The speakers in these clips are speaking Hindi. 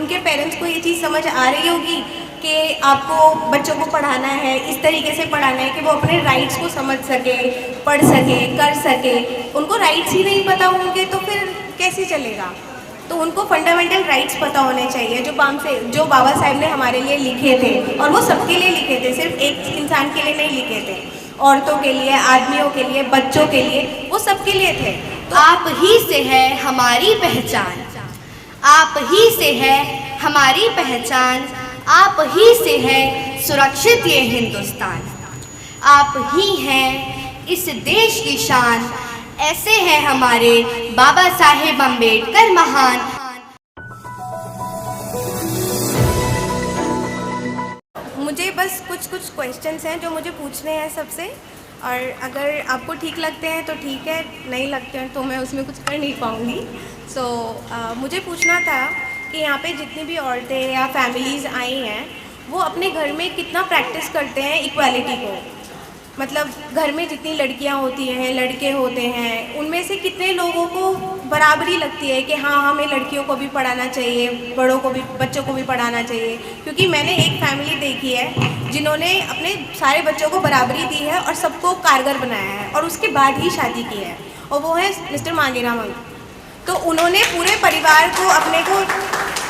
उनके पेरेंट्स को ये चीज़ समझ आ रही होगी कि आपको बच्चों को पढ़ाना है, इस तरीके से पढ़ाना है कि वो अपने राइट्स को समझ सके, पढ़ सके, कर सके। उनको राइट्स ही नहीं पता होंगे तो फिर कैसे चलेगा। तो उनको फंडामेंटल राइट्स पता होने चाहिए जो बाबा साहब ने हमारे लिए लिखे थे, और वो सबके लिए लिखे थे, सिर्फ एक इंसान के लिए नहीं लिखे थे। औरतों के लिए, आदमियों के लिए, बच्चों के लिए, वो सबके लिए थे। तो आप ही से है हमारी पहचान, आप ही से है हमारी पहचान, आप ही से है सुरक्षित ये हिंदुस्तान। आप ही हैं इस देश की शान, ऐसे हैं हमारे बाबा साहेब अम्बेडकर महान। मुझे बस कुछ क्वेश्चंस हैं जो मुझे पूछने हैं सबसे, और अगर आपको ठीक लगते हैं तो ठीक है, नहीं लगते हैं तो मैं उसमें कुछ कर नहीं पाऊँगी। मुझे पूछना था कि यहाँ पे जितनी भी औरतें या फैमिलीज़ आई हैं, वो अपने घर में कितना प्रैक्टिस करते हैं इक्वालिटी को। मतलब घर में जितनी लड़कियाँ होती हैं, लड़के होते हैं, उनमें से कितने लोगों को बराबरी लगती है कि हाँ, हमें लड़कियों को भी पढ़ाना चाहिए, बड़ों को भी, बच्चों को भी पढ़ाना चाहिए। क्योंकि मैंने एक फैमिली देखी है जिन्होंने अपने सारे बच्चों को बराबरी दी है और सबको कारगर बनाया है, और उसके बाद ही शादी की है, और वो है मिस्टर मांगेराम अंकल। तो उन्होंने पूरे परिवार को, अपने को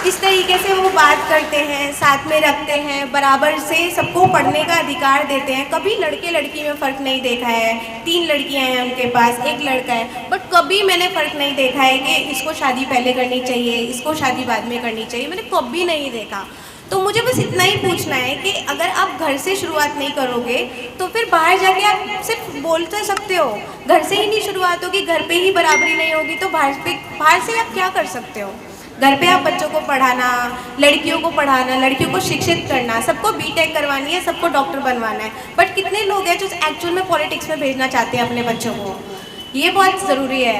इस तरीके से वो बात करते हैं, साथ में रखते हैं, बराबर से सबको पढ़ने का अधिकार देते हैं। कभी लड़के लड़की में फ़र्क नहीं देखा है। 3 लड़कियां हैं उनके पास, 1 लड़का है, बट कभी मैंने फ़र्क नहीं देखा है कि इसको शादी पहले करनी चाहिए, इसको शादी बाद में करनी चाहिए, मैंने कभी नहीं देखा। तो मुझे बस इतना ही पूछना है कि अगर आप घर से शुरुआत नहीं करोगे तो फिर बाहर जाके आप सिर्फ बोल तो सकते हो, घर से ही नहीं शुरुआत होगी, घर पे ही बराबरी नहीं होगी तो बाहर से आप क्या कर सकते हो। घर पे आप बच्चों को पढ़ाना, लड़कियों को पढ़ाना, लड़कियों को शिक्षित करना, सबको बीटेक करवानी है, सबको डॉक्टर बनवाना है, बट कितने लोग हैं जो एक्चुअल में पॉलिटिक्स में भेजना चाहते हैं अपने बच्चों को। ये बहुत ज़रूरी है।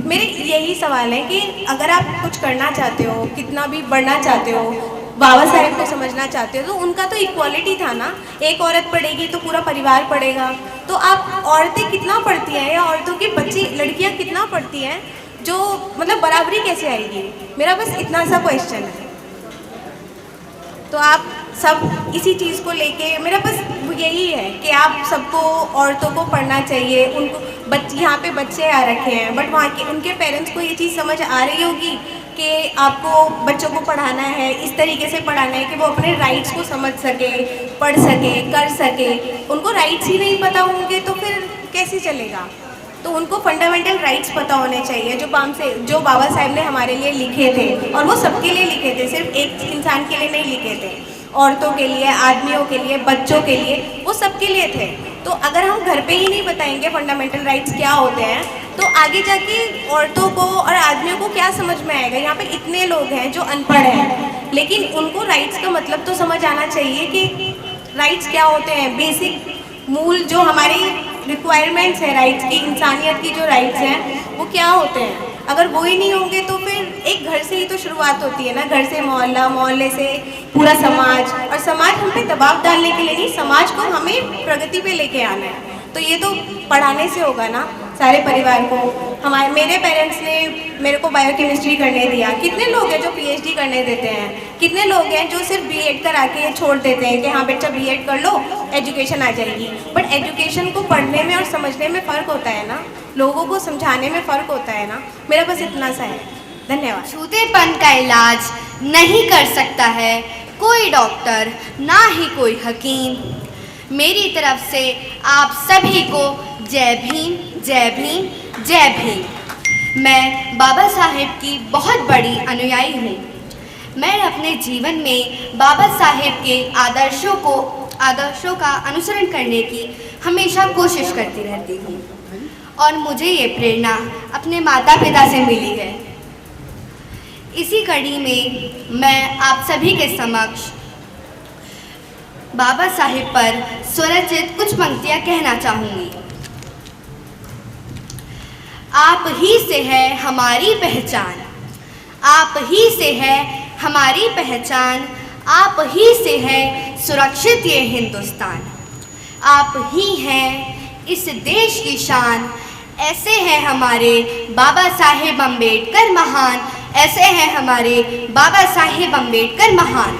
मेरे यही सवाल है कि अगर आप कुछ करना चाहते हो, कितना भी बढ़ना चाहते हो, बाबा साहेब को समझना चाहते हो, तो उनका तो इक्वालिटी था ना। एक औरत पढ़ेगी तो पूरा परिवार पढ़ेगा। तो आप औरतें कितना पढ़ती हैं, या औरतों के बच्चे, लड़कियां कितना पढ़ती हैं, जो मतलब बराबरी कैसे आएगी। मेरा बस इतना सा क्वेश्चन है। तो आप सब इसी चीज़ को लेके, मेरा बस यही है कि आप सबको, औरतों को पढ़ना चाहिए। उनको यहाँ पे बच्चे आ रखे हैं, बट वहाँ के उनके पेरेंट्स को ये चीज़ समझ आ रही होगी कि आपको बच्चों को पढ़ाना है, इस तरीके से पढ़ाना है कि वो अपने राइट्स को समझ सके, पढ़ सके, कर सके। उनको राइट्स ही नहीं पता होंगे तो फिर कैसे चलेगा। तो उनको फंडामेंटल राइट्स पता होने चाहिए जो बाबा साहब ने हमारे लिए लिखे थे, और वो सबके लिए लिखे थे, सिर्फ एक इंसान के लिए नहीं लिखे थे। औरतों के लिए, आदमियों के लिए, बच्चों के लिए, वो सबके लिए थे। तो अगर हम घर पे ही नहीं बताएंगे फंडामेंटल राइट्स क्या होते हैं, तो आगे जाके औरतों को और आदमियों को क्या समझ में आएगा। यहाँ पे इतने लोग हैं जो अनपढ़ हैं, लेकिन उनको राइट्स का मतलब तो समझ आना चाहिए कि राइट्स क्या होते हैं। बेसिक मूल जो हमारी रिक्वायरमेंट्स है राइट्स की, इंसानियत की जो राइट्स हैं, वो क्या होते हैं। अगर वो ही नहीं होंगे तो फिर एक घर से ही तो शुरुआत होती है ना, घर से मोहल्ला, मोहल्ले से पूरा समाज, और समाज हम पे दबाव डालने के लिए नहीं, समाज को हमें प्रगति पे लेके आना है। तो ये तो पढ़ाने से होगा ना सारे परिवार को। मेरे पेरेंट्स ने मेरे को बायोकेमिस्ट्री करने दिया। कितने लोग हैं जो पीएचडी करने देते हैं, कितने लोग हैं जो सिर्फ बीएड करा के छोड़ देते हैं कि हाँ बेटा बीएड कर लो, एजुकेशन आ जाएगी। बट एजुकेशन को पढ़ने में और समझने में फ़र्क होता है ना, लोगों को समझाने में फ़र्क होता है ना। मेरा बस इतना सा है। धन्यवाद। छूतेपन का इलाज नहीं कर सकता है कोई डॉक्टर, ना ही कोई हकीम। मेरी तरफ से आप सभी को जय भीम, जय भीम, जय भीम। मैं बाबा साहेब की बहुत बड़ी अनुयायी हूँ। मैं अपने जीवन में बाबा साहेब के आदर्शों का अनुसरण करने की हमेशा कोशिश करती रहती हूँ, और मुझे ये प्रेरणा अपने माता पिता से मिली है। इसी कड़ी में मैं आप सभी के समक्ष बाबा साहेब पर स्वरचित कुछ पंक्तियाँ कहना चाहूँगी। आप ही से है हमारी पहचान, आप ही से है हमारी पहचान, आप ही से है सुरक्षित ये हिंदुस्तान। आप ही हैं इस देश की शान, ऐसे हैं हमारे बाबा साहेब अम्बेडकर महान, ऐसे हैं हमारे बाबा साहेब अम्बेडकर महान।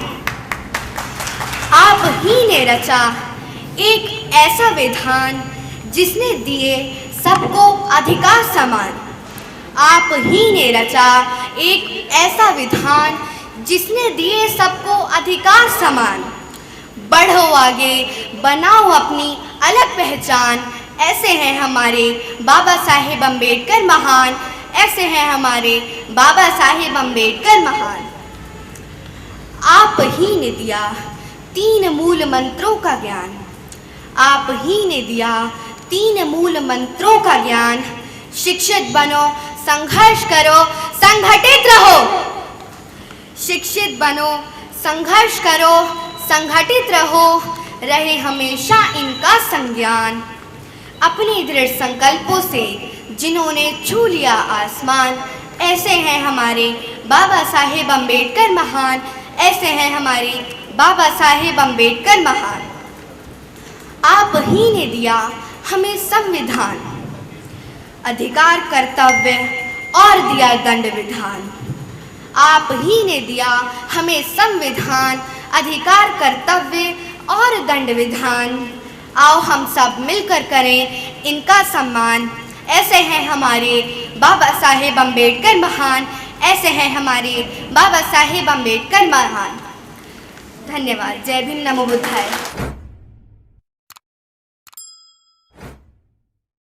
आप ही ने रचा एक ऐसा विधान जिसने दिए सबको अधिकार समान। आप ही ने रचा एक ऐसा विधान जिसने दिए सबको अधिकार समान। बढ़ो आगे, बनाओ अपनी अलग पहचान, ऐसे हैं हमारे बाबा साहेब अम्बेडकर महान। ऐसे हैं हमारे बाबा साहेब अम्बेडकर महान। आप ही ने दिया 3 मूल मंत्रों का ज्ञान। आप ही ने दिया 3 मूल मंत्रों का ज्ञान। शिक्षित बनो, संघर्ष करो, संगठित रहो। शिक्षित बनो, संघर्ष करो, संगठित रहो, रहे हमेशा इनका संज्ञान। अपने दृढ़ संकल्पों से जिन्होंने छू लिया आसमान, ऐसे हैं हमारे बाबा साहेब अम्बेडकर महान। ऐसे हैं हमारे बाबा साहेब अम्बेडकर महान। आप ही ने दिया हमें संविधान, अधिकार कर्तव्य और दिया दंड विधान। आप ही ने दिया हमें संविधान, अधिकार कर्तव्य और दंड विधान। आओ हम सब मिलकर करें इनका सम्मान। ऐसे हैं हमारे बाबा साहेब अम्बेडकर महान। ऐसे हैं हमारे बाबा साहेब अम्बेडकर महान। धन्यवाद। जय भीम, नमो बुद्धाय।